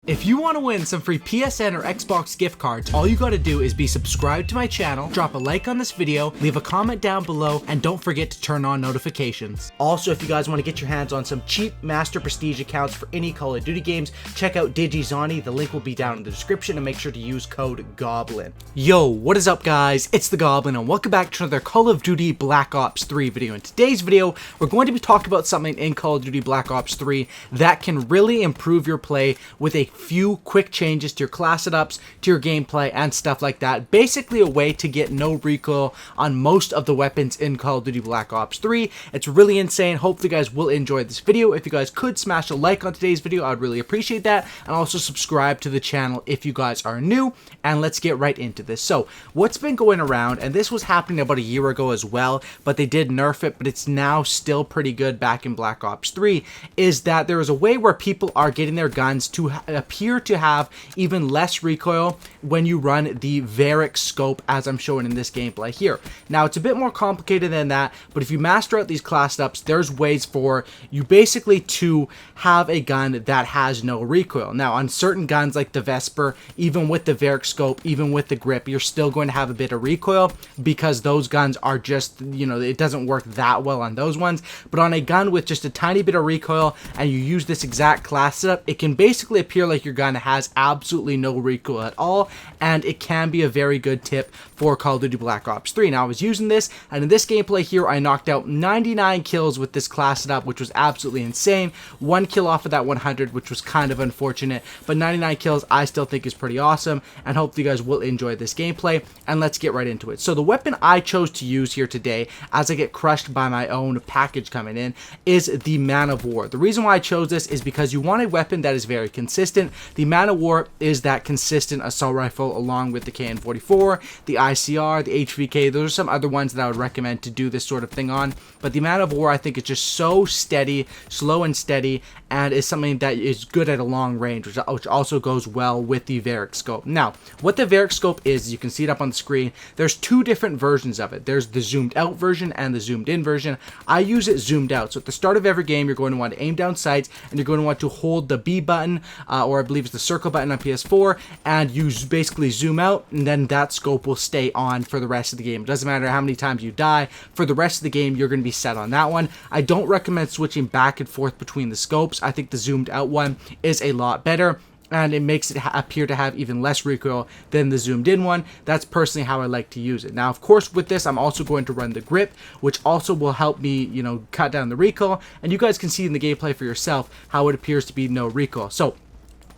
If you want to win some free PSN or Xbox gift cards, all you gotta do is be subscribed to my channel, drop a like on this video, leave a comment down below, and don't forget to turn on notifications. Also, if you guys want to get your hands on some cheap Master Prestige accounts for any Call of Duty games, check out DigiZani. The link will be down in the description, and make sure to use code GOBLIN. Yo, what is up guys? It's the Goblin, and welcome back to another Call of Duty Black Ops 3 video. In today's video, we're going to be talking about something in Call of Duty Black Ops 3 that can really improve your play with a few quick changes to your class setups, to your gameplay, and stuff like that. Basically a way to get no recoil on most of the weapons in Call of Duty Black Ops 3. It's really insane. Hopefully you guys will enjoy this video. If you guys could smash a like on today's video, I would really appreciate that, and also subscribe to the channel if you guys are new. And let's get right into this. So what's been going around, and this was happening about a year ago as well, but they did nerf it, but it's now still pretty good back in Black Ops 3, is that there is a way where people are getting their guns to appear to have even less recoil when you run the Varrick Scope, as I'm showing in this gameplay here. Now it's a bit more complicated than that, but if you master out these class setups, there's ways for you basically to have a gun that has no recoil. Now on certain guns like the Vesper, even with the Varrick Scope, even with the grip, you're still going to have a bit of recoil because those guns are just, you know, it doesn't work that well on those ones. But on a gun with just a tiny bit of recoil and you use this exact class setup, it can basically appear like your gun has absolutely no recoil at all, and it can be a very good tip for Call of Duty Black Ops 3. Now I was using this, and in this gameplay here I knocked out 99 kills with this class setup, which was absolutely insane. 1 kill off of that 100, which was kind of unfortunate, but 99 kills I still think is pretty awesome, and hopefully you guys will enjoy this gameplay. And let's get right into it. So the weapon I chose to use here today, as I get crushed by my own package coming in, is the Man of War. The reason why I chose this is because you want a weapon that is very consistent. The Man of War is that consistent assault rifle along with the KN-44, the ICR, the HVK. Those are some other ones that I would recommend to do this sort of thing on. But the Man of War, I think, is just so steady, slow and steady, and is something that is good at a long range, which also goes well with the Varrick Scope. Now, what the Varrick Scope is, you can see it up on the screen. There's two different versions of it. There's the zoomed out version and the zoomed in version. I use it zoomed out. So at the start of every game, you're going to want to aim down sights, and you're going to want to hold the B button, or I believe it's the circle button on PS4, and you basically zoom out, and then that scope will stay on for the rest of the game. It doesn't matter how many times you die. For the rest of the game, you're going to be set on that one. I don't recommend switching back and forth between the scopes. I think the zoomed out one is a lot better, and it makes it appear to have even less recoil than the zoomed in one. That's personally how I like to use it. Now, of course, with this, I'm also going to run the grip, which also will help me, you know, cut down the recoil. And you guys can see in the gameplay for yourself how it appears to be no recoil. So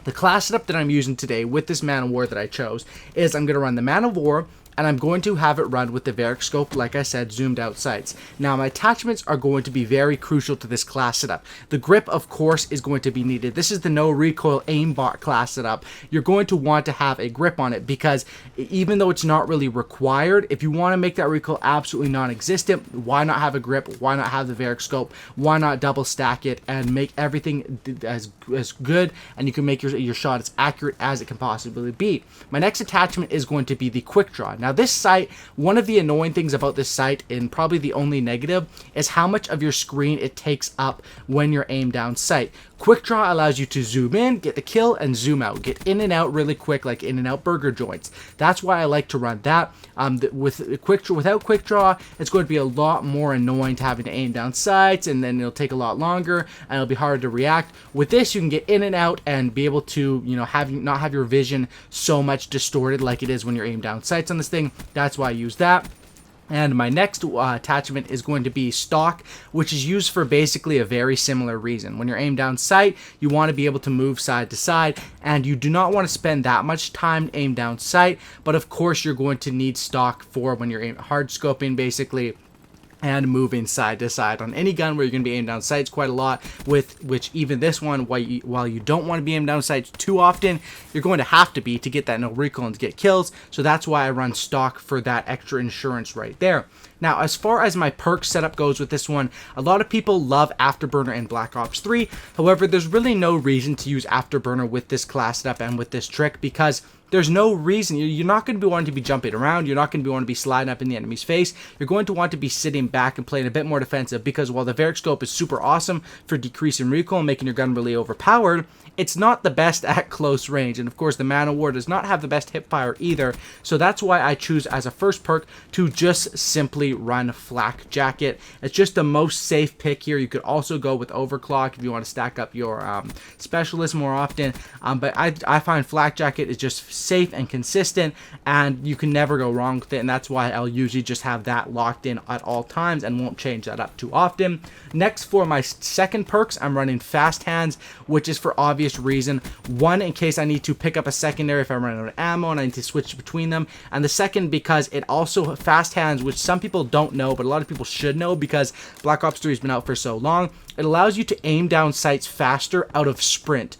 the class setup that I'm using today with this Man of War that I chose is I'm going to run the Man of War, and I'm going to have it run with the Varrick Scope, like I said, zoomed out sights. Now, my attachments are going to be very crucial to this class setup. The grip, of course, is going to be needed. This is the no recoil aimbot class setup. You're going to want to have a grip on it because even though it's not really required, if you want to make that recoil absolutely non-existent, why not have a grip? Why not have the Varrick Scope? Why not double stack it and make everything as good, and you can make your shot as accurate as it can possibly be. My next attachment is going to be the quick draw. Now this sight, one of the annoying things about this sight, and probably the only negative, is how much of your screen it takes up when you're aimed down sight. Quick draw allows you to zoom in, get the kill, and zoom out. Get in and out really quick, like in and out burger joints. That's why I like to run that. Without quick draw, it's going to be a lot more annoying to having to aim down sights, and then it'll take a lot longer, and it'll be harder to react. With this, you can get in and out and be able to, you know, not have your vision so much distorted like it is when you're aimed down sights on this thing. That's why I use that. And my next attachment is going to be Stalk, which is used for basically a very similar reason. When you're aimed down sight, you want to be able to move side to side, and you do not want to spend that much time aimed down sight, but of course you're going to need Stalk for when you're hard scoping, basically, and moving side to side on any gun where you're going to be aimed down sights quite a lot, with which even this one, while you don't want to be aimed down sights too often, you're going to have to be to get that no recoil and to get kills. So that's why I run Stalk for that extra insurance right there. Now, as far as my perk setup goes with this one, a lot of people love Afterburner in Black Ops 3. However, there's really no reason to use Afterburner with this class setup and with this trick, because there's no reason. You're not going to be wanting to be jumping around. You're not going to be wanting to be sliding up in the enemy's face. You're going to want to be sitting back and playing a bit more defensive, because while the Varrick Scope is super awesome for decreasing recoil and making your gun really overpowered, it's not the best at close range. And of course, the Man of War does not have the best hip fire either. So that's why I choose as a first perk to just simply run Flak Jacket. It's just the most safe pick here. You could also go with Overclock if you want to stack up your specialist more often. But I find Flak Jacket is just safe and consistent, and you can never go wrong with it. And that's why I'll usually just have that locked in at all times and won't change that up too often. Next, for my second perks, I'm running Fast Hands, which is for obvious reason. One, in case I need to pick up a secondary if I'm running out of ammo and I need to switch between them. And the second, because it also Fast Hands, which some people don't know, but a lot of people should know because Black Ops 3 has been out for so long. It allows you to aim down sights faster out of sprint.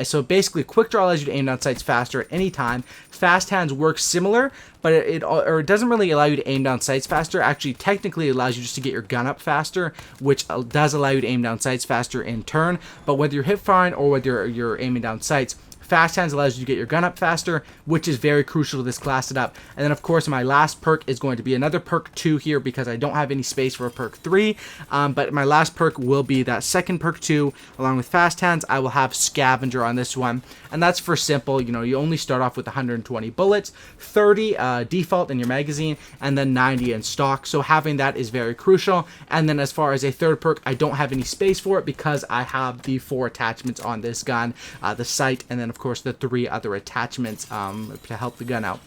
So basically, Quick Draw allows you to aim down sights faster at any time. Fast Hands works similar, but it doesn't really allow you to aim down sights faster. Actually, technically, it allows you just to get your gun up faster, which does allow you to aim down sights faster in turn. But whether you're hip firing or whether you're aiming down sights, Fast Hands allows you to get your gun up faster, which is very crucial to this class setup. And then, of course, my last perk is going to be another perk 2 here, because I don't have any space for a perk 3. But my last perk will be that second perk 2. Along with Fast Hands, I will have Scavenger on this one. And that's for simple, you know, you only start off with 120 bullets, 30 default in your magazine, and then 90 in stock. So having that is very crucial. And then as far as a third perk, I don't have any space for it because I have the 4 attachments on this gun, the sight, and then of course the 3 other attachments to help the gun out.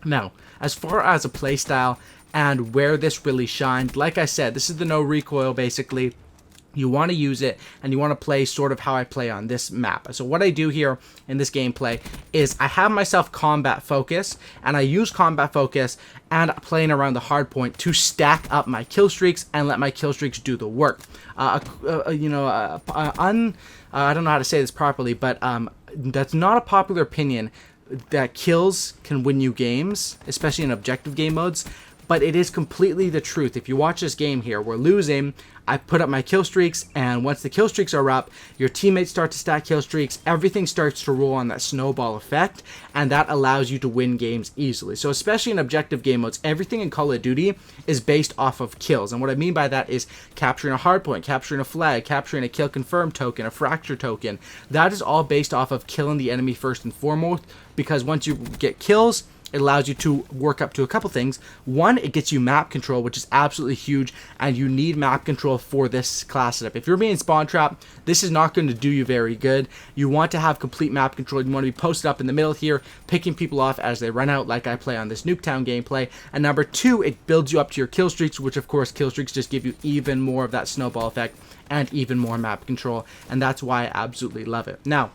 Now, as far as a playstyle and where this really shined, like I said, this is the no recoil basically. You want to use it, and you want to play sort of how I play on this map. So what I do here in this gameplay is I have myself combat focus, and I use combat focus and playing around the hard point to stack up my kill streaks and let my kill streaks do the work. I don't know how to say this properly, but that's not a popular opinion that kills can win you games, especially in objective game modes. But it is completely the truth. If you watch this game here, we're losing. I put up my kill streaks, and once the kill streaks are up, your teammates start to stack kill streaks. Everything starts to roll on that snowball effect, and that allows you to win games easily. So especially in objective game modes, everything in Call of Duty is based off of kills. And what I mean by that is capturing a hardpoint, capturing a flag, capturing a kill confirm token, a fracture token. That is all based off of killing the enemy first and foremost, because once you get kills, it allows you to work up to a couple things. One, it gets you map control, which is absolutely huge, and you need map control for this class setup. If you're being spawn trapped, this is not going to do you very good. You want to have complete map control. You want to be posted up in the middle here, picking people off as they run out, like I play on this Nuketown gameplay. And number 2, it builds you up to your kill streaks, which of course kill streaks just give you even more of that snowball effect and even more map control, and that's why I absolutely love it. Now,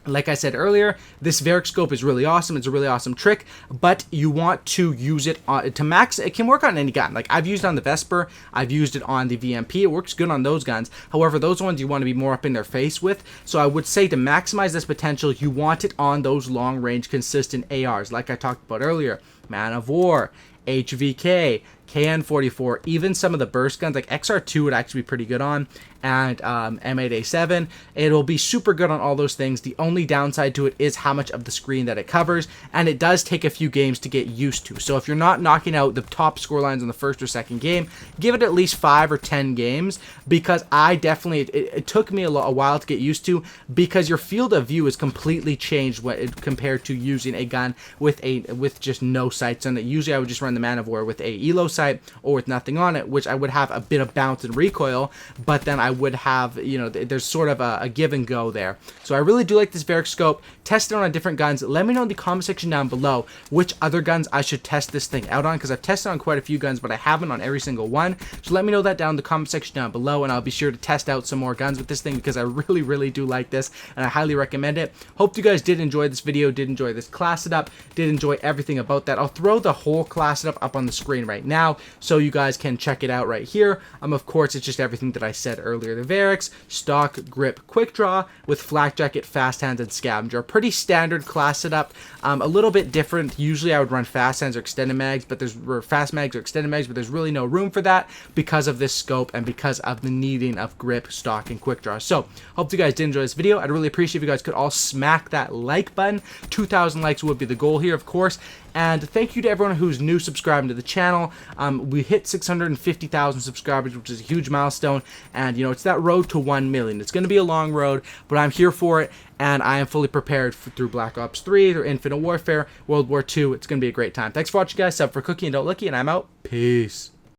like I said earlier, this Varrick Scope is really awesome. It's a really awesome trick, but you want to use it to max. It can work on any gun. Like I've used it on the Vesper. I've used it on the VMP. It works good on those guns. However, those ones you want to be more up in their face with. So I would say to maximize this potential, you want it on those long-range consistent ARs, like I talked about earlier. Man of War, HVK, KN44, even some of the burst guns like XR2 would actually be pretty good on, and M8A7. It'll be super good on all those things. The only downside to it is how much of the screen that it covers, and it does take a few games to get used to. So if you're not knocking out the top score lines in the first or second game, give it at least 5 or 10 games, because I definitely, it took me a while to get used to, because your field of view is completely changed compared to using a gun with just no sights on it. Usually I would just run the Man of War with a elo sight or with nothing on it, which I would have a bit of bounce and recoil, but then I would have, you know, there's sort of a give and go there. So I really do like this Varrick Scope. Test it on different guns. Let me know in the comment section down below which other guns I should test this thing out on, because I've tested on quite a few guns, but I haven't on every single one. So let me know that down in the comment section down below, and I'll be sure to test out some more guns with this thing, because I really, really do like this, and I highly recommend it. Hope you guys did enjoy this video, did enjoy this class setup, did enjoy everything about that. I'll throw the whole class setup up on the screen right now. now, so you guys can check it out right here. Of course, it's just everything that I said earlier. The Varrick's Stalk, Grip, Quick Draw with Flak Jacket, Fast Hands, and Scavenger. Pretty standard class setup. A little bit different. Usually I would run Fast Hands or Extended Mags, but Fast Mags or Extended Mags, but there's really no room for that because of this scope and because of the needing of Grip, Stalk, and Quick Draw. So, hope you guys did enjoy this video. I'd really appreciate if you guys could all smack that like button. 2,000 likes would be the goal here, of course. And thank you to everyone who's new subscribing to the channel. We hit 650,000 subscribers, which is a huge milestone. And, you know, it's that road to 1 million. It's going to be a long road, but I'm here for it. And I am fully prepared through Black Ops 3, through Infinite Warfare, World War II. It's going to be a great time. Thanks for watching, guys. Sub for Cookie and Don't Lookie, and I'm out. Peace.